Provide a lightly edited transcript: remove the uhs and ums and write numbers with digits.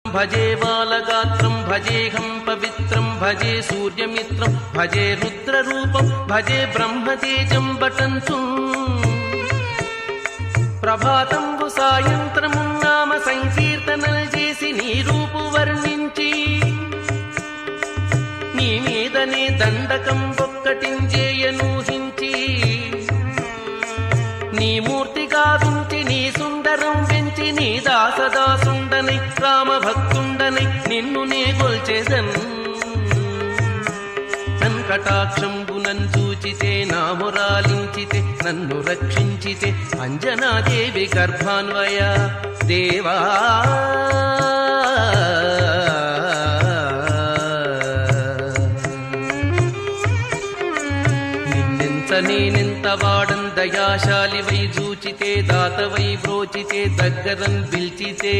భజే బాలగాత్రం భజేహం పవిత్రం భజే సూర్యమిత్రం భజే రుద్రరూపం భజే బ్రహ్మతేజం బటంచు ప్రభాతంబు సాయంత్రము నామ సంకీర్తనలు చేసి నీ రూపు వర్ణించి నీ మీదనే దండకం ఒక్కటించేయనూహించి నీ మూర్తిగా వించి నీ సుందరం పెంచి నీ దాసదాసుండనై రామభక్తుండనై నిన్ను నే గొల్చెదన్ కటాక్షంబునన్ చూచితే నామురాలించితే నన్ను రక్షించితే అంజనాదేవి గర్భాన్వయ దేవా నేనెంత వాడం దయాశాలి వై చూచితే దాత వై బ్రోచితే దగ్గరన్ పిలిచితే